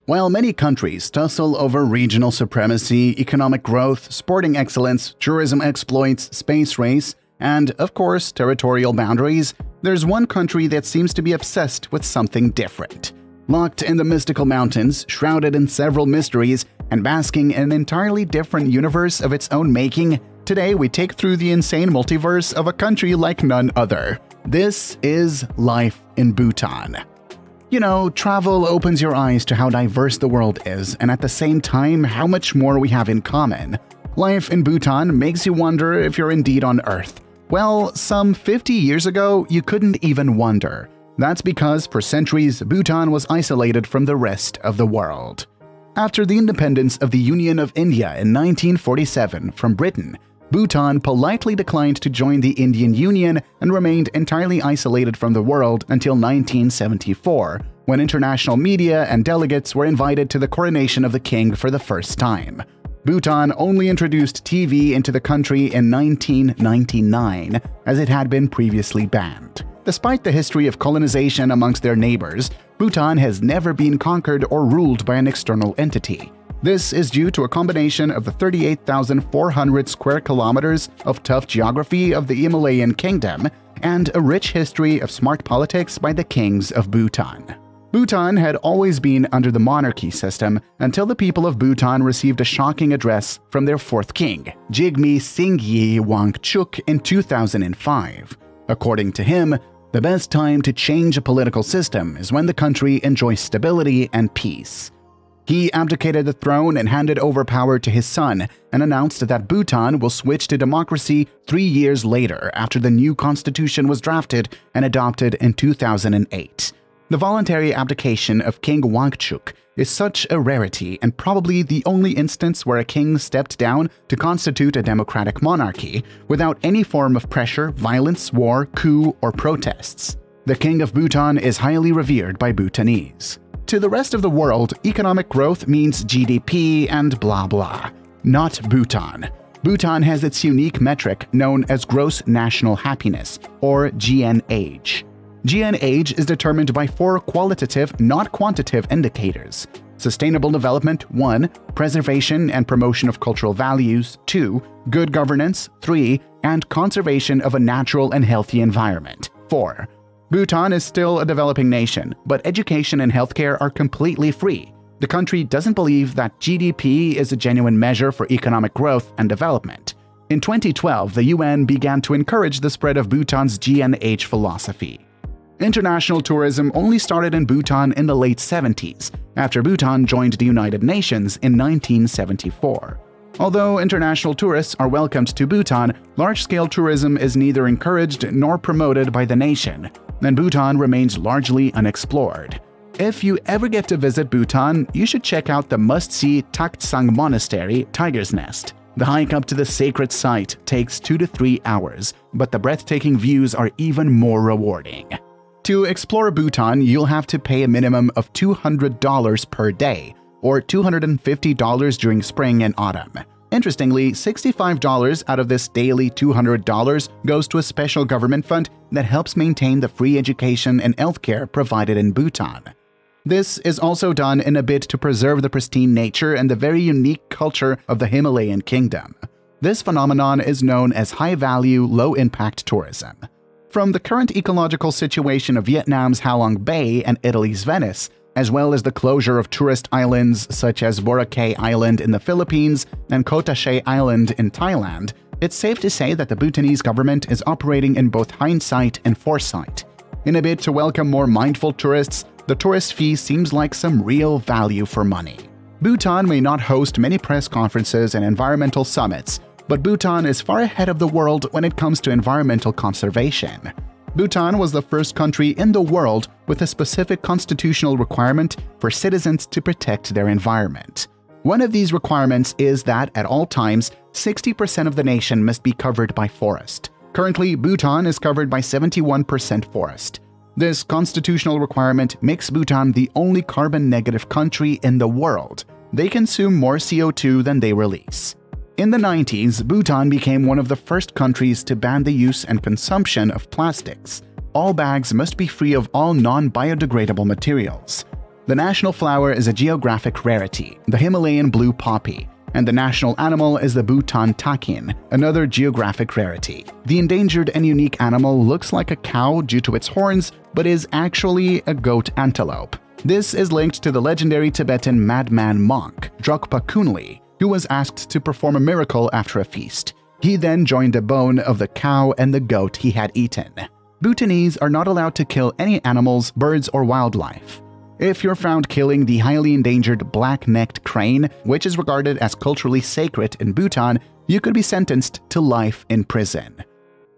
While many countries tussle over regional supremacy, economic growth, sporting excellence, tourism exploits, space race, and, of course, territorial boundaries, there's one country that seems to be obsessed with something different. Locked in the mystical mountains, shrouded in several mysteries, and basking in an entirely different universe of its own making, today we take through the insane multiverse of a country like none other. This is life in Bhutan. You know, travel opens your eyes to how diverse the world is, and at the same time, how much more we have in common. Life in Bhutan makes you wonder if you're indeed on Earth. Well, some 50 years ago, you couldn't even wonder. That's because, for centuries, Bhutan was isolated from the rest of the world. After the independence of the Union of India in 1947 from Britain, Bhutan politely declined to join the Indian Union and remained entirely isolated from the world until 1974, when international media and delegates were invited to the coronation of the king for the first time. Bhutan only introduced TV into the country in 1999, as it had been previously banned. Despite the history of colonization amongst their neighbors, Bhutan has never been conquered or ruled by an external entity. This is due to a combination of the 38,400 square kilometers of tough geography of the Himalayan Kingdom and a rich history of smart politics by the kings of Bhutan. Bhutan had always been under the monarchy system until the people of Bhutan received a shocking address from their fourth king, Jigme Singye Wangchuck, in 2005. According to him, the best time to change a political system is when the country enjoys stability and peace. He abdicated the throne and handed over power to his son and announced that Bhutan will switch to democracy 3 years later after the new constitution was drafted and adopted in 2008. The voluntary abdication of King Wangchuck is such a rarity and probably the only instance where a king stepped down to constitute a democratic monarchy without any form of pressure, violence, war, coup, or protests. The king of Bhutan is highly revered by Bhutanese. To the rest of the world, economic growth means GDP and blah blah. Not Bhutan. Bhutan has its unique metric known as Gross National Happiness, or GNH. GNH is determined by 4 qualitative, not quantitative indicators. Sustainable development 1, preservation and promotion of cultural values 2, good governance 3, and conservation of a natural and healthy environment 4. Bhutan is still a developing nation, but education and healthcare are completely free. The country doesn't believe that GDP is a genuine measure for economic growth and development. In 2012, the UN began to encourage the spread of Bhutan's GNH philosophy. International tourism only started in Bhutan in the late 70s, after Bhutan joined the United Nations in 1974. Although international tourists are welcomed to Bhutan, large-scale tourism is neither encouraged nor promoted by the nation, and Bhutan remains largely unexplored. If you ever get to visit Bhutan, you should check out the must-see Taktsang Monastery, Tiger's Nest. The hike up to the sacred site takes 2 to 3 hours, but the breathtaking views are even more rewarding. To explore Bhutan, you'll have to pay a minimum of $200 per day, or $250 during spring and autumn. Interestingly, $65 out of this daily $200 goes to a special government fund that helps maintain the free education and healthcare provided in Bhutan. This is also done in a bid to preserve the pristine nature and the very unique culture of the Himalayan Kingdom. This phenomenon is known as high-value, low-impact tourism. From the current ecological situation of Vietnam's Halong Bay and Italy's Venice, as well as the closure of tourist islands such as Boracay Island in the Philippines and Kotache Island in Thailand, it's safe to say that the Bhutanese government is operating in both hindsight and foresight. In a bid to welcome more mindful tourists, the tourist fee seems like some real value for money. Bhutan may not host many press conferences and environmental summits, but Bhutan is far ahead of the world when it comes to environmental conservation. Bhutan was the first country in the world with a specific constitutional requirement for citizens to protect their environment. One of these requirements is that, at all times, 60% of the nation must be covered by forest. Currently, Bhutan is covered by 71% forest. This constitutional requirement makes Bhutan the only carbon-negative country in the world. They consume more CO2 than they release. In the 90s, Bhutan became one of the first countries to ban the use and consumption of plastics. All bags must be free of all non-biodegradable materials. The national flower is a geographic rarity, the Himalayan blue poppy, and the national animal is the Bhutan takin, another geographic rarity. The endangered and unique animal looks like a cow due to its horns, but is actually a goat antelope. This is linked to the legendary Tibetan MadMan Monk, Druk, who was asked to perform a miracle after a feast. He then joined the bone of the cow and the goat he had eaten. Bhutanese are not allowed to kill any animals, birds, or wildlife. If you're found killing the highly endangered black-necked crane, which is regarded as culturally sacred in Bhutan, you could be sentenced to life in prison.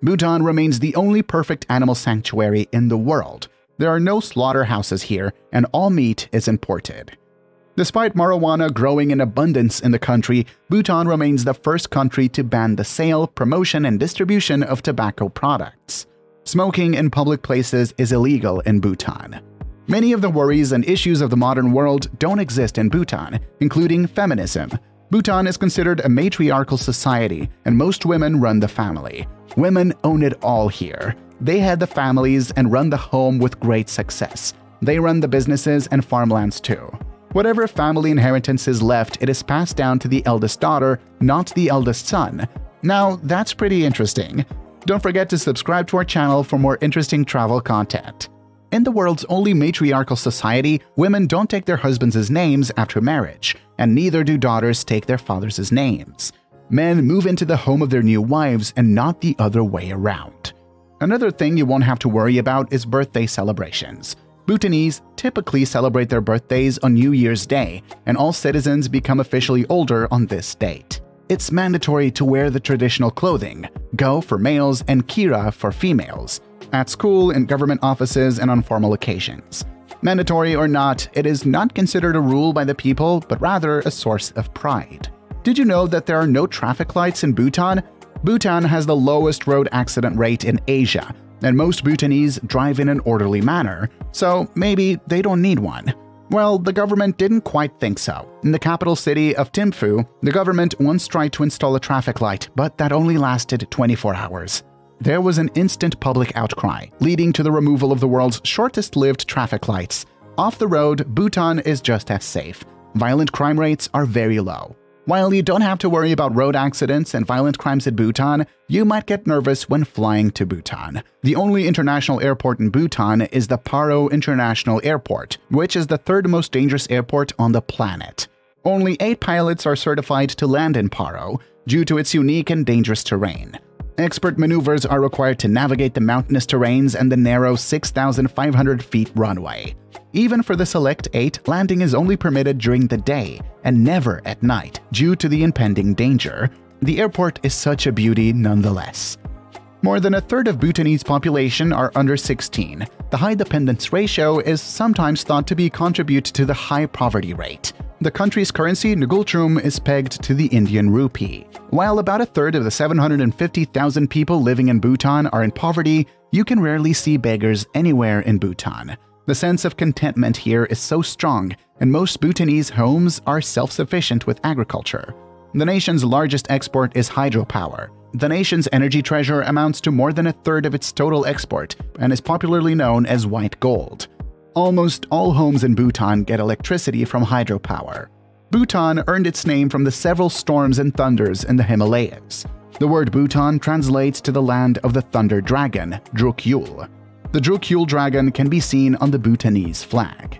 Bhutan remains the only perfect animal sanctuary in the world. There are no slaughterhouses here, and all meat is imported. Despite marijuana growing in abundance in the country, Bhutan remains the first country to ban the sale, promotion, and distribution of tobacco products. Smoking in public places is illegal in Bhutan. Many of the worries and issues of the modern world don't exist in Bhutan, including feminism. Bhutan is considered a matriarchal society, and most women run the family. Women own it all here. They head the families and run the home with great success. They run the businesses and farmlands too. Whatever family inheritance is left, it is passed down to the eldest daughter, not the eldest son. Now, that's pretty interesting. Don't forget to subscribe to our channel for more interesting travel content. In the world's only matriarchal society, women don't take their husbands' names after marriage, and neither do daughters take their fathers' names. Men move into the home of their new wives and not the other way around. Another thing you won't have to worry about is birthday celebrations. Bhutanese typically celebrate their birthdays on New Year's Day, and all citizens become officially older on this date. It's mandatory to wear the traditional clothing, Gho for males and Kira for females, at school, in government offices, and on formal occasions. Mandatory or not, it is not considered a rule by the people, but rather a source of pride. Did you know that there are no traffic lights in Bhutan? Bhutan has the lowest road accident rate in Asia, and most Bhutanese drive in an orderly manner, so maybe they don't need one. Well, the government didn't quite think so. In the capital city of Thimphu, the government once tried to install a traffic light, but that only lasted 24 hours. There was an instant public outcry, leading to the removal of the world's shortest-lived traffic lights. Off the road, Bhutan is just as safe. Violent crime rates are very low. While you don't have to worry about road accidents and violent crimes in Bhutan, you might get nervous when flying to Bhutan. The only international airport in Bhutan is the Paro International Airport, which is the third most dangerous airport on the planet. Only 8 pilots are certified to land in Paro due to its unique and dangerous terrain. Expert maneuvers are required to navigate the mountainous terrains and the narrow 6,500 feet runway. Even for the select 8, landing is only permitted during the day and never at night due to the impending danger. The airport is such a beauty nonetheless. More than a third of Bhutanese population are under 16. The high dependence ratio is sometimes thought to be contribute to the high poverty rate. The country's currency, ngultrum, is pegged to the Indian rupee. While about a third of the 750,000 people living in Bhutan are in poverty, you can rarely see beggars anywhere in Bhutan. The sense of contentment here is so strong, and most Bhutanese homes are self-sufficient with agriculture. The nation's largest export is hydropower. The nation's energy treasure amounts to more than a third of its total export and is popularly known as white gold. Almost all homes in Bhutan get electricity from hydropower. Bhutan earned its name from the several storms and thunders in the Himalayas. The word Bhutan translates to the land of the thunder dragon, Druk. The Druk dragon can be seen on the Bhutanese flag.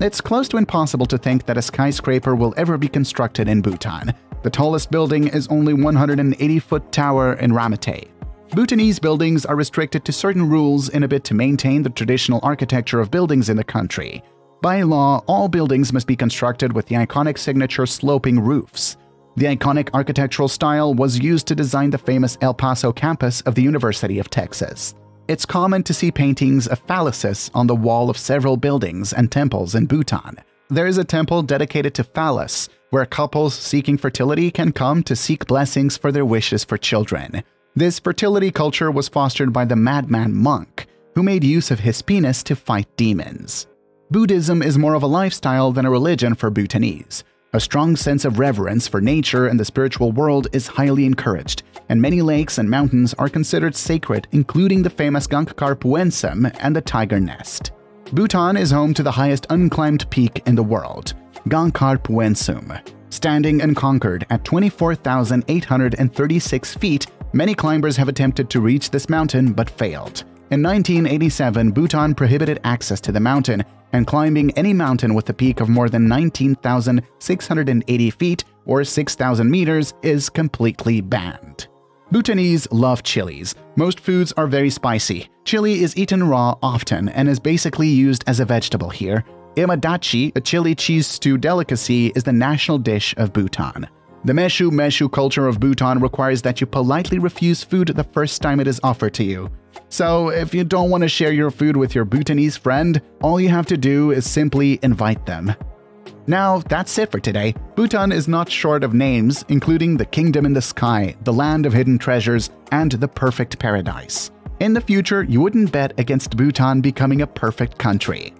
It's close to impossible to think that a skyscraper will ever be constructed in Bhutan. The tallest building is only 180-foot tower in Ramate. Bhutanese buildings are restricted to certain rules in a bid to maintain the traditional architecture of buildings in the country. By law, all buildings must be constructed with the iconic signature sloping roofs. The iconic architectural style was used to design the famous El Paso campus of the University of Texas. It's common to see paintings of phalluses on the wall of several buildings and temples in Bhutan. There is a temple dedicated to phallus, where couples seeking fertility can come to seek blessings for their wishes for children. This fertility culture was fostered by the MadMan Monk, who made use of his penis to fight demons. Buddhism is more of a lifestyle than a religion for Bhutanese. A strong sense of reverence for nature and the spiritual world is highly encouraged, and many lakes and mountains are considered sacred, including the famous Gangkhar Puensum and the Tiger Nest. Bhutan is home to the highest unclimbed peak in the world, Gangkhar Puensum. Standing unconquered at 24,836 feet, many climbers have attempted to reach this mountain but failed. In 1987, Bhutan prohibited access to the mountain, and climbing any mountain with a peak of more than 19,680 feet or 6,000 meters is completely banned. Bhutanese love chilies. Most foods are very spicy. Chili is eaten raw often and is basically used as a vegetable here. Imadachi, a chili cheese stew delicacy, is the national dish of Bhutan. The meshu culture of Bhutan requires that you politely refuse food the first time it is offered to you. So, if you don't want to share your food with your Bhutanese friend, all you have to do is simply invite them. Now, that's it for today. Bhutan is not short of names, including the Kingdom in the Sky, the Land of Hidden Treasures, and the Perfect Paradise. In the future, you wouldn't bet against Bhutan becoming a perfect country.